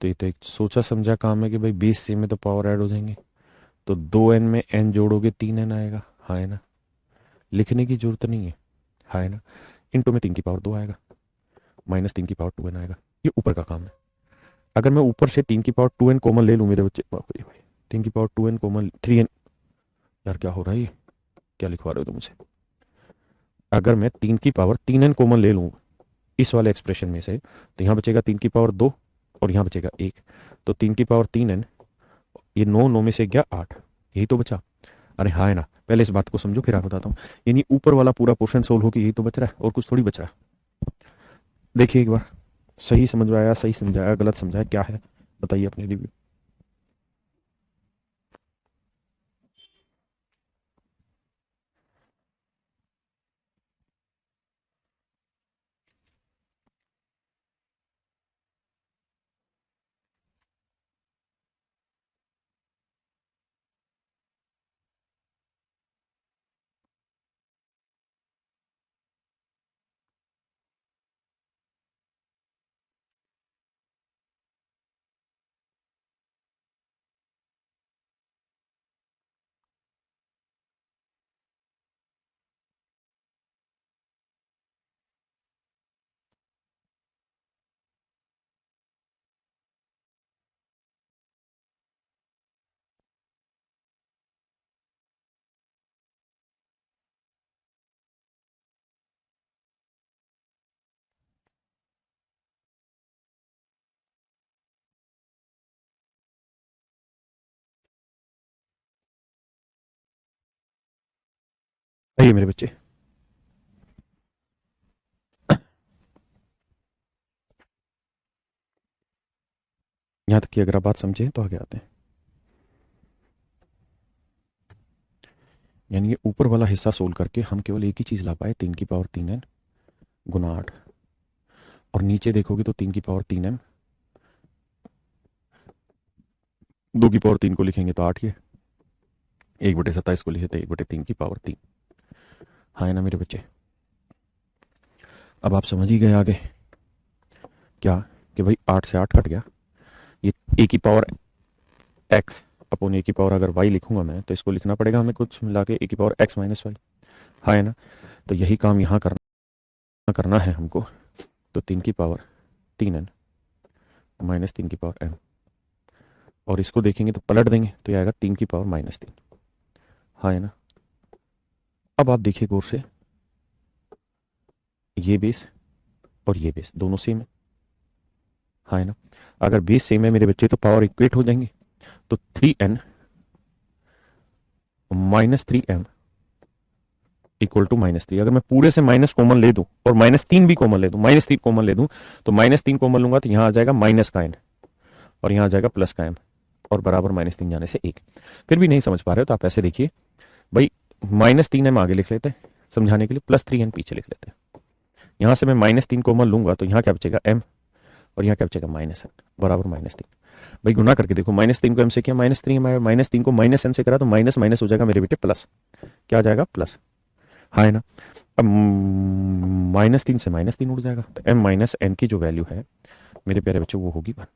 तो ये तो एक सोचा समझा काम है कि भाई बेस सेम में तो पावर ऐड हो जाएंगे। तो 2n में n जोड़ोगे 3n आएगा। हाँ है ना। लिखने की जरूरत नहीं है। हाँ है ना। इंटू में 3 की पावर 2 आएगा, माइनस 3 की पावर 2n आएगा। ये ऊपर का काम है। अगर मैं ऊपर से 3 की पावर 2n कॉमन ले लूँ मेरे बच्चे, बाप रे भाई, 3 की पावर 2n कॉमन 3n। यार क्या हो रहा है ये, क्या लिखवा रहे हो तुम मुझे। अगर मैं 3 की पावर 3n कॉमन ले लूँ इस वाले एक्सप्रेशन में से, तो यहाँ बचेगा 3 की पावर 2 और यहाँ बचेगा 1। तो 3 की पावर 3n, ये 9 9 में से गया 8, यही तो बचा। अरे हाँ है ना। पहले इस बात को समझो फिर आप बताता हूँ। यानी ऊपर वाला पूरा पोर्शन सोल्व हो के यही तो बच रहा है, और कुछ थोड़ी बच रहा है। देखिए एक बार, सही समझ में आया, सही समझाया, गलत समझाया, क्या है बताइए अपने रिव्यू। आइए मेरे बच्चे, यहाँ तक की अगर आप बात समझे तो आगे आते हैं। यानी ये ऊपर वाला हिस्सा सोल्व करके हम केवल एक ही चीज़ ला पाए, 3 की पावर 3n गुना 8। और नीचे देखोगे तो 3 की पावर 3m, 2 की पावर 3 को लिखेंगे तो 8 ये, 1/27 को लिखे तो 1/3 की पावर 3। हाँ है ना मेरे बच्चे। अब आप समझ ही गए आगे क्या, कि भाई 8 से 8 कट गया। ये a की पावर x अपॉन a की पावर अगर y लिखूंगा मैं, तो इसको लिखना पड़ेगा हमें कुछ मिला के a की पावर x माइनस y। हाँ है ना। तो यही काम यहाँ करना करना है हमको। तो 3 की पावर 3n माइनस 3 की पावर m, और इसको देखेंगे तो पलट देंगे तो ये आएगा 3 की पावर -3। हाँ है ना। अब आप देखिए गौर से, ये बेस और ये बेस दोनों सेम है। हाँ है ना। अगर बेस सेम है मेरे बच्चे तो पावर इक्वेट हो जाएंगे। तो 3n -3m इक्वल टू -3। अगर मैं पूरे से माइनस कॉमन ले दूं और -3 भी कॉमन ले दूं, -3 कॉमन ले दूं, तो -3 कॉमन लूंगा तो यहाँ आ जाएगा माइनस का n, और यहाँ आ जाएगा प्लस का m, और बराबर -3 जाने से 1। फिर भी नहीं समझ पा रहे हो तो आप ऐसे देखिए भाई, -3m आगे लिख लेते हैं समझाने के लिए, +3n पीछे लिख लेते हैं। यहाँ से मैं -3 कॉमन लूंगा तो यहाँ क्या बचेगा m, और यहाँ क्या बचेगा -n बराबर -3। भाई गुना करके देखो, -3 को m से किया -3m आया, -3 को -n से करा तो माइनस माइनस हो जाएगा मेरे बेटे प्लस। क्या आ जाएगा प्लस। हाँ है ना। अब -3 से -3 उड़ जाएगा तो m-n की जो वैल्यू है मेरे प्यारे बच्चे वो होगी 1।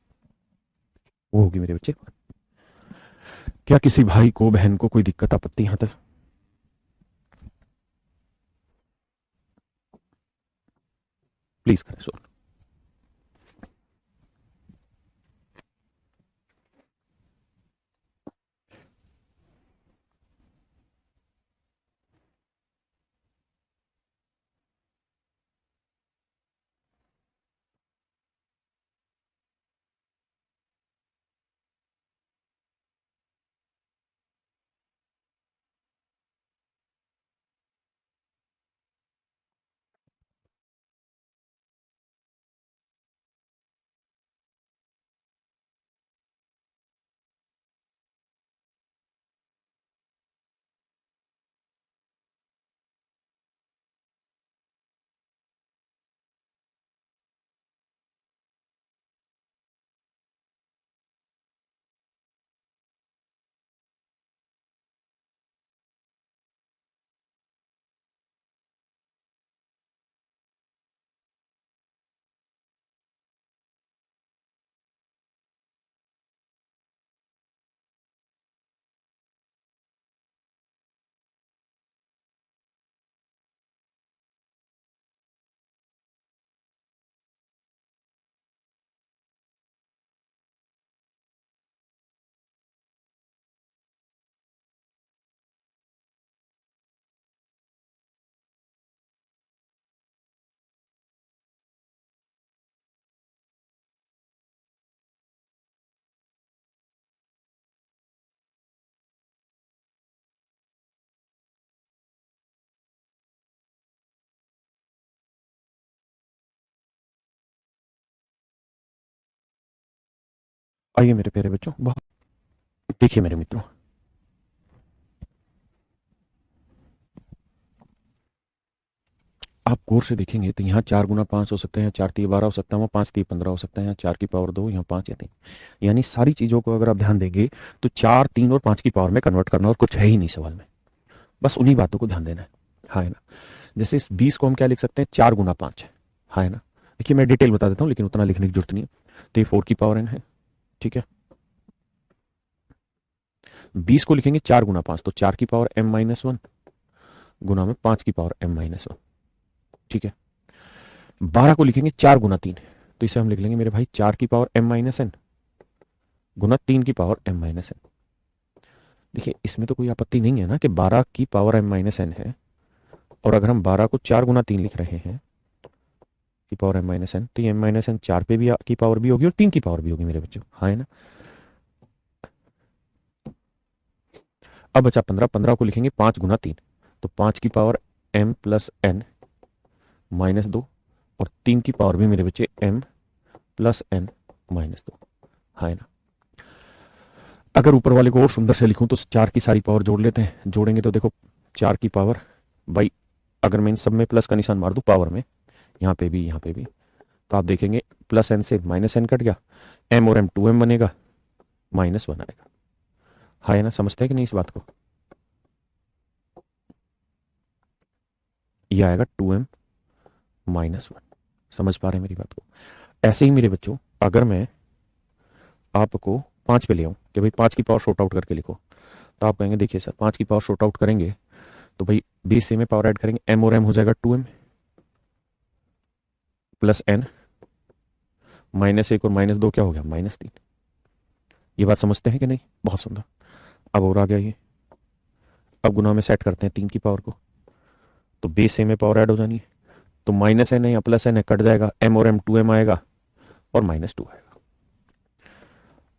वो होगी मेरे बच्चे 1। क्या किसी भाई को बहन को कोई दिक्कत आपत्ति यहाँ तक। प्लीज करें सो। आइए मेरे प्यारे बच्चों, बहुत देखिए मेरे मित्रों, आप गौर से देखेंगे तो यहाँ 4 गुना 5 हो सकते हैं, 4 × 3 = 12 हो सकता है, वहाँ 5 × 3 = 15 हो सकता है, यहाँ 4 की पावर 2, यहाँ 5 या 3। यानी सारी चीज़ों को अगर आप ध्यान देंगे तो 4, 3 और 5 की पावर में कन्वर्ट करना और कुछ है ही नहीं सवाल में, बस उन्हीं बातों को ध्यान देना है। हाँ है ना। जैसे इस 20 को हम क्या लिख सकते हैं, 4 × 5। हाँ है ना। देखिए मैं डिटेल बता देता हूँ, लेकिन उतना लिखने की जरूरत नहीं है। तो ये 4 की पावर n है, ठीक है। 20 को लिखेंगे 4 × 5, तो 4 की पावर m - 1 गुना में 5 की पावर m - 1, ठीक है। 12 को लिखेंगे 4 × 3, तो इसे हम लिख लेंगे मेरे भाई 4 की पावर m - n गुना 3 की पावर m - n। देखिए इसमें तो कोई आपत्ति नहीं है ना कि 12 की पावर m - n है, और अगर हम 12 को 4 × 3 लिख रहे हैं की पावर m - n, तो ये m - n 4 पे भी की पावर भी होगी और 3 की पावर भी होगी मेरे बच्चों। हाँ है ना। अब बचा 15, 15 को लिखेंगे 5 × 3, तो 5 की पावर m + n - 2 और 3 की पावर भी मेरे बच्चे m + n - 2। हाँ है ना। अगर ऊपर वाले को और सुंदर से लिखूं तो 4 की सारी पावर जोड़ लेते हैं, जोड़ेंगे तो देखो 4 की पावर भाई, अगर मैं इन सब में प्लस का निशान मार दूं पावर में, यहाँ पे भी यहाँ पे भी, तो आप देखेंगे +n से -n कट गया, m और m 2m बनेगा, -1 आएगा। हाँ है ना। समझते हैं कि नहीं इस बात को। ये आएगा 2m - 1। समझ पा रहे हैं मेरी बात को। ऐसे ही मेरे बच्चों, अगर मैं आपको 5 पे ले आऊं कि भाई 5 की पावर शॉर्ट आउट करके लिखो, तो आप कहेंगे देखिए सर 5 की पावर शॉर्ट आउट करेंगे तो भाई 20 से में पावर ऐड करेंगे, m और m हो जाएगा 2m + n, -1 और -2 क्या हो गया, -3। ये बात समझते हैं कि नहीं। बहुत सुंदर। अब और आ गया ये। अब गुना में सेट करते हैं 3 की पावर को, तो बेस से में पावर ऐड हो जानी है, तो -n है या +n है, कट जाएगा, m और m 2m आएगा और -2 आएगा।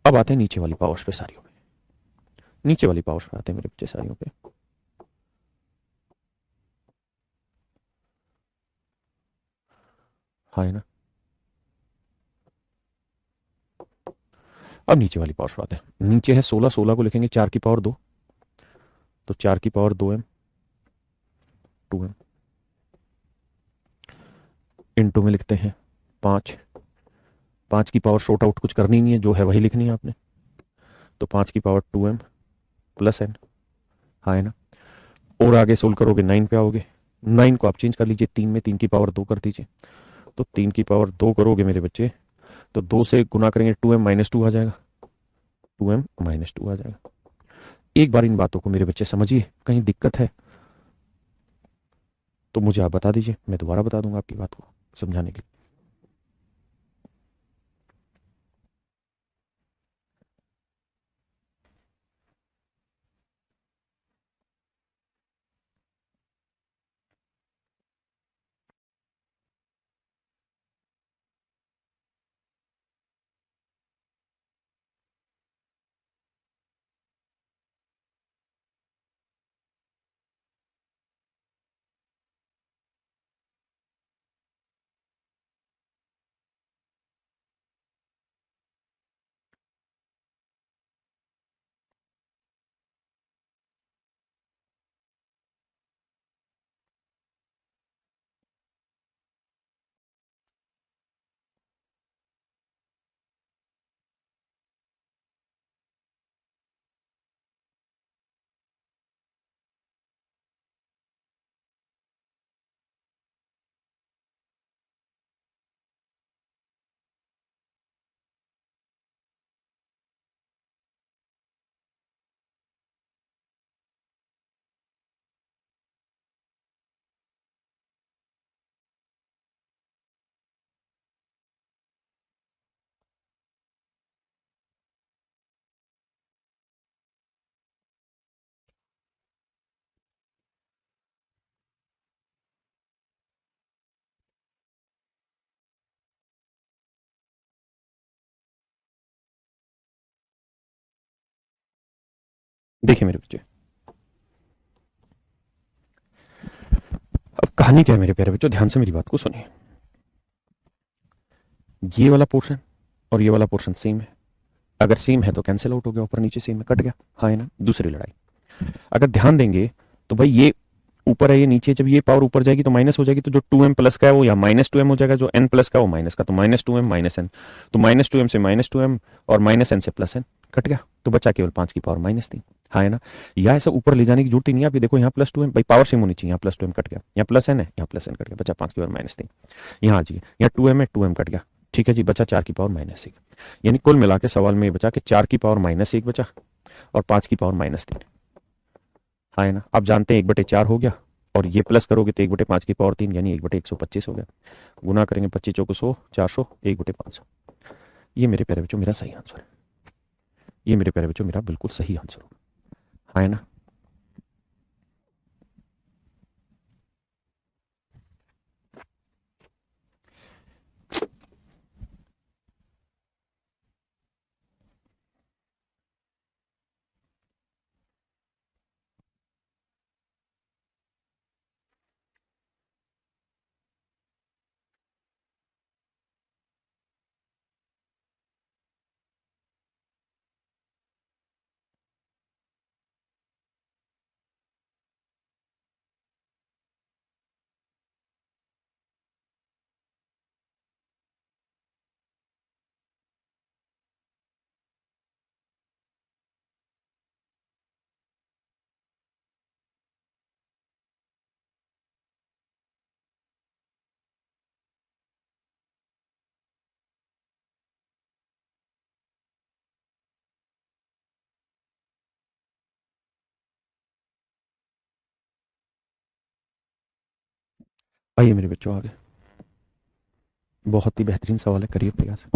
अब आते हैं नीचे वाली पावर्स पे सारियों पे। नीचे वाली पावर्स पे आते हैं मेरे बच्चे सारियों पे। हाँ है ना। अब नीचे वाली पावर्स पे आते हैं। नीचे है 16, 16 को लिखेंगे 4 की पावर 2, तो 4 की पावर 2m 2m इंटू में लिखते हैं 5। 5 की पावर शॉर्ट आउट कुछ करनी नहीं है, जो है वही लिखनी है आपने, तो 5 की पावर 2m + n। हाँ है ना। और आगे सोल्व करोगे 9 पे आओगे, 9 को आप चेंज कर लीजिए 3 में, 3 की पावर 2 कर दीजिए, तो 3 की पावर 2 करोगे मेरे बच्चे, तो 2 से गुना करेंगे 2m - 2 आ जाएगा, 2m - 2 आ जाएगा। एक बार इन बातों को मेरे बच्चे समझिए, कहीं दिक्कत है तो मुझे आप बता दीजिए, मैं दोबारा बता दूंगा आपकी बात को समझाने के लिए। देखिए मेरे बच्चे, अब कहानी क्या है मेरे प्यारे बच्चों, ध्यान से मेरी बात को सुनिए। ये वाला पोर्शन और ये वाला पोर्शन सेम है, अगर सेम है तो कैंसिल आउट हो गया, ऊपर नीचे सेम है, कट गया, हाँ है ना। दूसरी लड़ाई, अगर ध्यान देंगे तो भाई ये ऊपर है, ये नीचे, जब ये पावर ऊपर जाएगी तो माइनस हो जाएगी, तो जो 2m प्लस का है वो यहाँ -2m हो जाएगा, जो n प्लस का वो माइनस का, तो -2m -n, तो -2m से -2m और -n से +n, कट गया, तो बचा केवल 5 की पावर -3, हाँ है ना। या ऐसा ऊपर ले जाने की जरूरत ही नहीं है, आप ये देखो यहाँ +2m, भाई पावर सेम होनी चाहिए, यहाँ +2m कट गया, यहाँ +n है, यहाँ +n कट गया, बचा 5 की पावर -3, यहाँ आ जाइए, यहाँ 2m है, 2m कट गया, ठीक है जी, बचा 4 की पावर -1, यानी कुल मिला के सवाल में ये बचा कि 4 की पावर -1 बचा और 5 की पावर -3, हाँ है ना। आप जानते हैं 1/4 हो गया, और ये प्लस करोगे तो 1/5 की पावर 3, यानी 1/125 हो गया, गुना करेंगे 25 चौको 100, 400, 1/500, ये मेरे प्यारे बच्चों मेरा सही आंसर है, ये मेरे प्यारे बच्चों मेरा बिल्कुल सही आंसर होगा, हाँ है ना। आइए मेरे बच्चों आगे, बहुत ही बेहतरीन सवाल है, करिए प्रयास।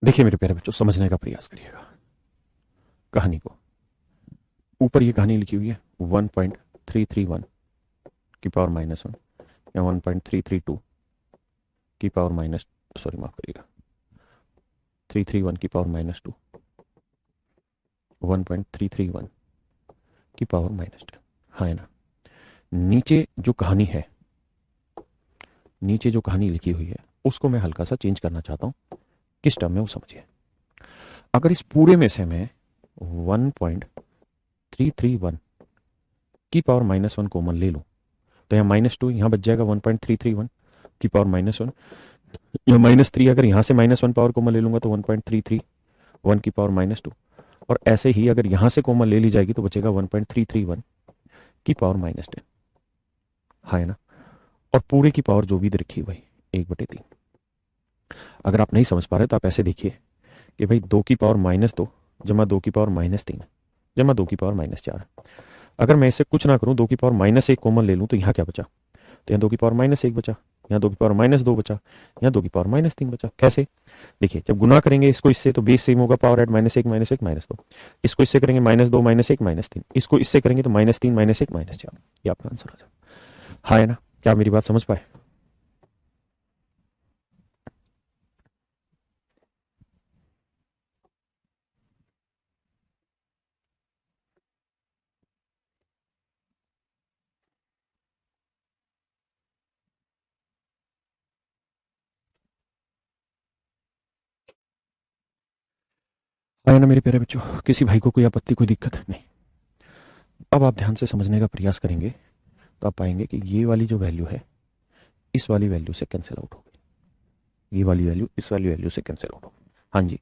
देखिए मेरे प्यारे बच्चों, समझने का प्रयास करिएगा कहानी को। ऊपर ये कहानी लिखी हुई है 1.331 की पावर -1, या 1.332 की पावर माइनस, सॉरी माफ करिएगा, 331 की पावर -2, 1.331 की पावर -10, हाँ है ना। नीचे जो कहानी है, नीचे जो कहानी लिखी हुई है उसको मैं हल्का सा चेंज करना चाहता हूं, किस टर्म में वो समझिए। अगर इस पूरे में से मैं 1.331 की पावर -1 कॉमन ले लूं, तो यहाँ -2 यहाँ बच जाएगा 1.331 की पावर -1, या -3 अगर यहाँ से -1 पावर कॉमन ले लूंगा तो 1.331 की पावर -2, और ऐसे ही अगर यहाँ से कॉमन ले ली जाएगी तो बचेगा 1.331 की पावर -10, हाँ है ना। और पूरे की पावर जो भी दे रखी है भाई 1/3। अगर आप नहीं समझ पा रहे तो आप ऐसे देखिए कि भाई 2 की पावर -2 जमा 2 की पावर -3 जमा 2 की पावर -4, अगर मैं इससे कुछ ना करूं, 2 की पावर -1 कॉमन ले लूं, तो यहाँ क्या बचा, तो यहाँ 2 की पावर -1 बचा, यहाँ 2 की पावर -2 बचा, यहाँ 2 की पावर -3 बचा। कैसे, देखिए जब गुना करेंगे इसको इससे तो बेस सेम होगा, पावर एट -1 -1 -2, इसको इससे करेंगे -2 -1 -3, इसको इससे करेंगे तो -3 -1 -4, ये आपका आंसर हो जाएगा, हाँ है ना। क्या आप मेरी बात समझ पाए। आया ना मेरे प्यारे बच्चों, किसी भाई को कोई आपत्ति, कोई दिक्कत नहीं? अब आप ध्यान से समझने का प्रयास करेंगे तो आप पाएंगे कि ये वाली जो वैल्यू है इस वाली वैल्यू से कैंसिल आउट होगी, ये वाली वैल्यू इस वाली वैल्यू से कैंसिल आउट होगी। हाँ जी,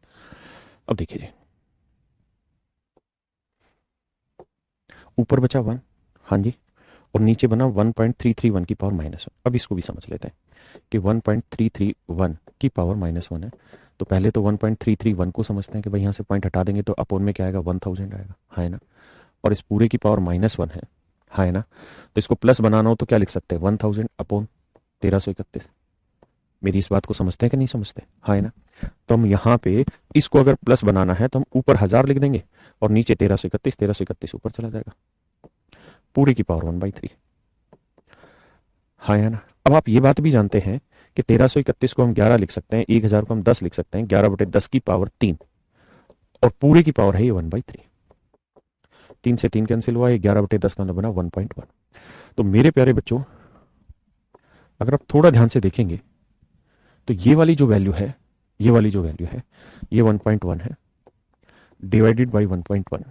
अब देखिए जी, ऊपर बचा 1, हाँ जी, और नीचे बना 1.331 की पावर -1। अब इसको भी समझ लेते हैं कि 1.331 की पावर -1 है, तो पहले तो 1.331 को समझते हैं कि भाई यहाँ से पॉइंट हटा देंगे तो अपोन में क्या आएगा, 1000 आएगा, है ना। और इस पूरे की पावर -1 है ना। तो इसको प्लस बनाना हो तो क्या लिख सकते हैं, 1000 अपॉन 1331। मेरी इस बात को समझते हैं कि नहीं समझते, है ना। तो हम यहाँ पे इसको अगर प्लस बनाना है तो हम ऊपर 1000 लिख देंगे और नीचे 1331, 1331 ऊपर चला जाएगा, पूरे की पावर 1/3, है ना। अब आप ये बात भी जानते हैं कि 1331 को हम 11 लिख सकते हैं, 1000 को हम 10 लिख सकते हैं, 11/10 की पावर 3, और पूरे की पावर है ये 1/3। 3 से 3 कैंसिल हुआ, ये 11/10 का मतलब बना 1.1। तो मेरे प्यारे बच्चों, अगर आप थोड़ा ध्यान से देखेंगे तो ये वाली जो वैल्यू है, ये वाली जो वैल्यू है, ये 1.1 है डिवाइडेड बाई 1.1।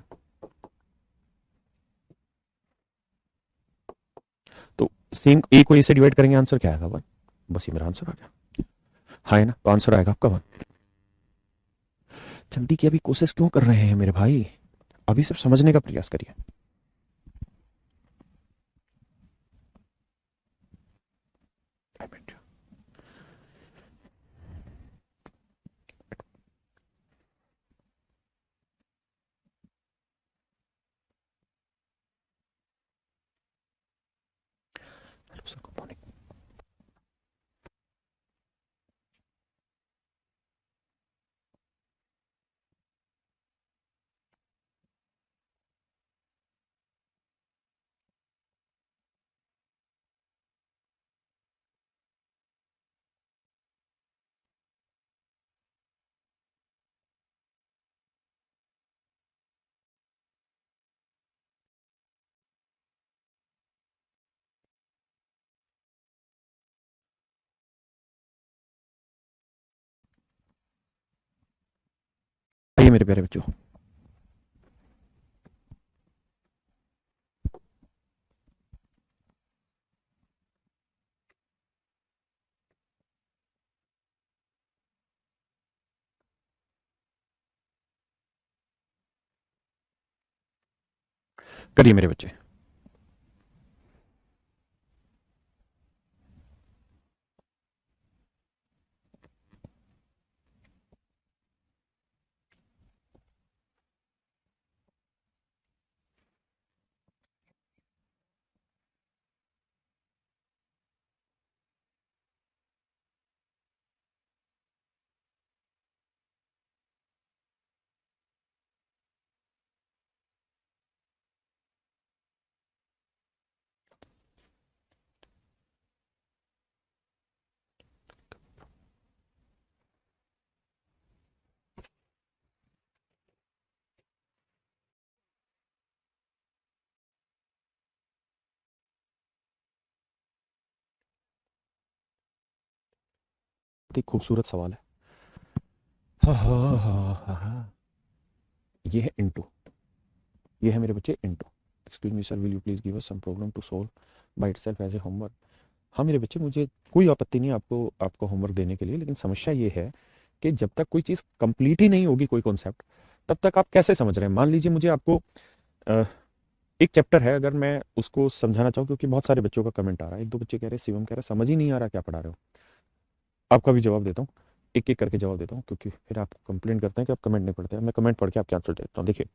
तो सेम ए को ए से डिवाइड करेंगे, आंसर क्या आएगा, 1। बस ये मेरा आंसर आ गया, है ना। तो आंसर आएगा आपका 1। जल्दी की अभी कोशिश क्यों कर रहे हैं मेरे भाई, अभी सिर्फ समझने का प्रयास करिए। Hello sir, good morning. आइए मेरे प्यारे बच्चों, करिए मेरे बच्चे। बहुत ही खूबसूरत सवाल है। हाँ हाँ हाँ हाँ हाँ। ये है इनटू, ये है मेरे बच्चे into. Excuse me sir, will you please give us some problem to solve by itself as a homework. हाँ मेरे बच्चे, मुझे कोई आपत्ति नहीं है आपको आपको होमवर्क देने के लिए, लेकिन समस्या ये है कि जब तक कोई चीज़ कंप्लीट ही नहीं होगी, कोई कॉन्सेप्ट, तब तक आप कैसे समझ रहे हैं। मान लीजिए मुझे आपको अ, एक चैप्टर है, अगर मैं उसको समझाना चाहूँ, क्योंकि बहुत सारे बच्चों का कमेंट आ रहा है, एक दो बच्चे कह रहे हैं शिवम कह रहे हैं समझ ही नहीं आ रहा क्या पढ़ा रहे हो। आपका भी जवाब देता हूँ, एक एक करके जवाब देता हूँ, क्योंकि फिर आप कंप्लेंट करते हैं कि आप कमेंट नहीं पढ़ते हैं। मैं कमेंट पढ़ के आपके आंसर देता हूँ। देखिए,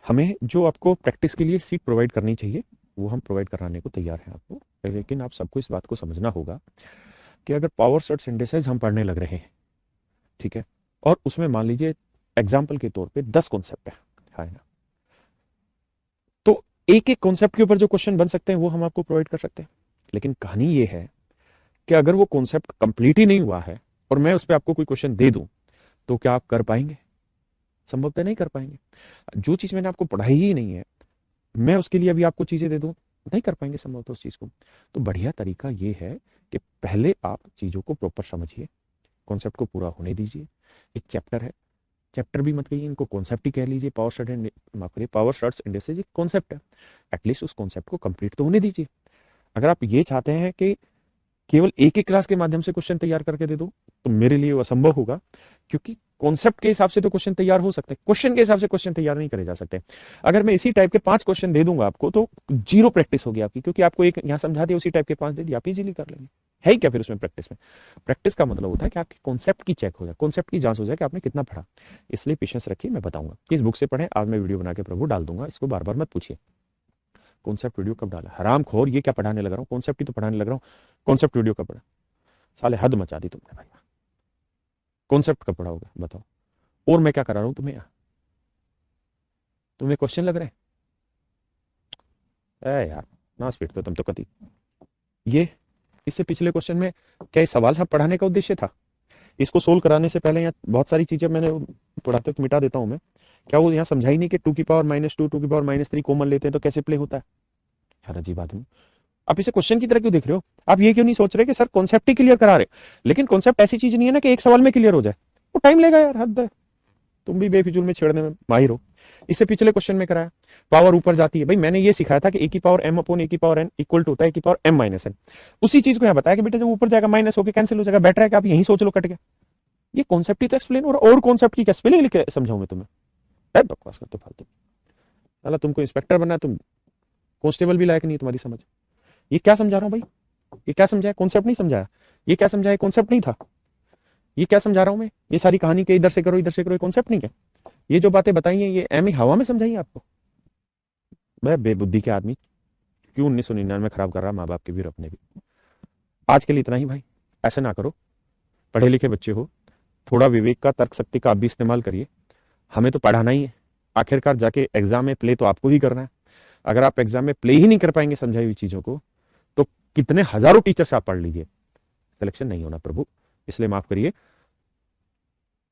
हमें जो आपको प्रैक्टिस के लिए सीट प्रोवाइड करनी चाहिए वो हम प्रोवाइड कराने को तैयार हैं आपको, लेकिन आप सबको इस बात को समझना होगा कि अगर पावर सेट्स इंडिसेस हम पढ़ने लग रहे हैं, ठीक है, और उसमें मान लीजिए एग्जाम्पल के तौर पे 10 कॉन्सेप्ट है ना, तो एक एक कॉन्सेप्ट के ऊपर जो क्वेश्चन बन सकते हैं वो हम आपको प्रोवाइड कर सकते हैं। लेकिन कहानी ये है कि अगर वो कॉन्सेप्ट कंप्लीट ही नहीं हुआ है और मैं उस पर आपको कोई क्वेश्चन दे दूं, तो क्या आप कर पाएंगे? संभवतः नहीं कर पाएंगे। जो चीज मैंने आपको पढ़ाई ही नहीं है, मैं उसके लिए अभी आपको चीजें दे दूं, नहीं कर पाएंगे संभवतः उस चीज को। तो बढ़िया तरीका ये है कि पहले आप चीजों को प्रॉपर समझिए, कॉन्सेप्ट को पूरा होने दीजिए। एक चैप्टर है, चैप्टर भी मत कहिए, इनको कॉन्सेप्ट ही कह लीजिए। पावर स्टडी, माफ करिए, पावर शर्ट्स इंडेक्सेस एक कॉन्सेप्ट है, एटलीस्ट उस कॉन्सेप्ट को कंप्लीट तो होने दीजिए। अगर आप ये चाहते हैं कि केवल एक ही क्लास के माध्यम से क्वेश्चन तैयार करके दे दो, तो मेरे लिए वो असंभव होगा, क्योंकि कॉन्सेप्ट के हिसाब से तो क्वेश्चन तैयार हो सकते हैं, क्वेश्चन के हिसाब से क्वेश्चन तैयार नहीं करे जा सकते। अगर मैं इसी टाइप के 5 क्वेश्चन दे दूंगा आपको, तो जीरो प्रैक्टिस होगी आपकी, क्योंकि आपको एक यहाँ समझा दिया, उसी टाइप के 5 दे दिया, आप इजीली कर लेंगे। है ही क्या फिर उसमें प्रैक्टिस में? प्रैक्टिस का मतलब होता है कि आपके कॉन्सेप्ट की चेक हो जाए, कॉन्सेप्ट की जांच हो जाए कि आपने कितना पढ़ा। इसलिए पेशेंस रखिए, मैं बताऊंगा किस बुक से पढ़ें। आज मैं वीडियो बना के प्रभु डाल दूंगा, इसको बार बार मत पूछिए कॉन्सेप्ट वीडियो कब डाला। हराम खोर, ये क्या पढ़ाने लग रहा हूँ, कॉन्सेप्ट ही तो पढ़ाने लग रहा हूँ, कॉन्सेप्ट वीडियो कब पढ़ा? साले हद मचा दी तुमने भाई, कॉन्सेप्ट कब पढ़ाओगे बताओ? और मैं क्या करा रहा हूं तुम्हें यहाँ? तुम्हें क्वेश्चन लग रहे हैं? ए यार, ना स्पीड तो तुम तो कती ये। इससे पिछले क्वेश्चन में क्या ये सवाल था पढ़ाने का उद्देश्य था? इसको सोल्व कराने से पहले यहाँ बहुत सारी चीजें मैंने पढ़ाते तो मिटा देता हूं मैं। क्या वो यहाँ समझा ही नहीं कि 2 की पावर -2 2 की पावर -3 कॉमन लेते हैं तो कैसे प्ले होता है? यार अजीब आदमी, आप इसे क्वेश्चन की तरह क्यों देख रहे हो? आप ये क्यों नहीं सोच रहे कि सर कॉन्सेप्ट ही क्लियर करा रहे? लेकिन कॉन्सेप्ट ऐसी चीज नहीं है ना कि एक सवाल में क्लियर हो जाए, वो टाइम लेगा यार, हद है। तुम भी बेफिजूल में छेड़ने में माहिर हो। इससे पिछले क्वेश्चन में कराया पावर ऊपर जाती है, भाई मैंने ये सिखाया था कि ए की पावर m अपॉन ए की पावर n इक्वल टू होता है ए की पावर m-n। उसी चीज को यहाँ बताया कि बेटा जब ऊपर जाएगा माइनस होकर कैंसिल हो जाएगा, बेटर है कि आप यही सोच लो, कट गया। ये कॉन्सेप्ट ही तो एक्सप्लेन हो रहा, और कॉन्सेप्ट की क्या स्पेलिंग लिख के समझाऊं मैं तुम्हें? है बकवास करते फालतू। साला तुमको इंस्पेक्टर बनना है, तुम कांस्टेबल भी लायक नहीं है तुम्हारी समझ। ये क्या समझा रहा हूँ भाई? ये क्या समझाया? कॉन्सेप्ट नहीं समझाया। ये क्या समझाया? कॉन्सेप्ट नहीं था। ये क्या समझा रहा हूं मैं? ये सारी कहानी के इधर से करो इधर से करो, कॉन्सेप्ट नहीं क्या? ये जो बातें बताई हैं ये एम ही हवा में समझाई आपको? मैं बेबुद्धि के आदमी, क्यों 1999 खराब कर रहा, माँ बाप के भी और अपने भी। आज के लिए इतना ही भाई, ऐसे ना करो, पढ़े लिखे बच्चे हो, थोड़ा विवेक का, तर्क शक्ति का आप भी इस्तेमाल करिए। हमें तो पढ़ाना ही है, आखिरकार जाके एग्जाम में प्ले तो आपको ही करना है। अगर आप एग्जाम में प्ले ही नहीं कर पाएंगे समझाई हुई चीजों को, तो कितने हजारों टीचर से आप पढ़ लीजिए, सिलेक्शन नहीं होना प्रभु। इसलिए माफ करिए,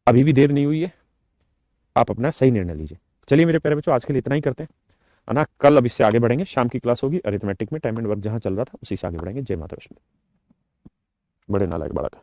अभी भी देर नहीं हुई है, आप अपना सही निर्णय लीजिए। चलिए मेरे प्यारे बच्चों, आज के लिए इतना ही करते हैं, है ना। कल अब इससे आगे बढ़ेंगे, शाम की क्लास होगी अरिथमेटिक में, टाइम एंड वर्क जहां चल रहा था उसी से आगे बढ़ेंगे। जय माता वैष्णो। बड़े नालायक बालक।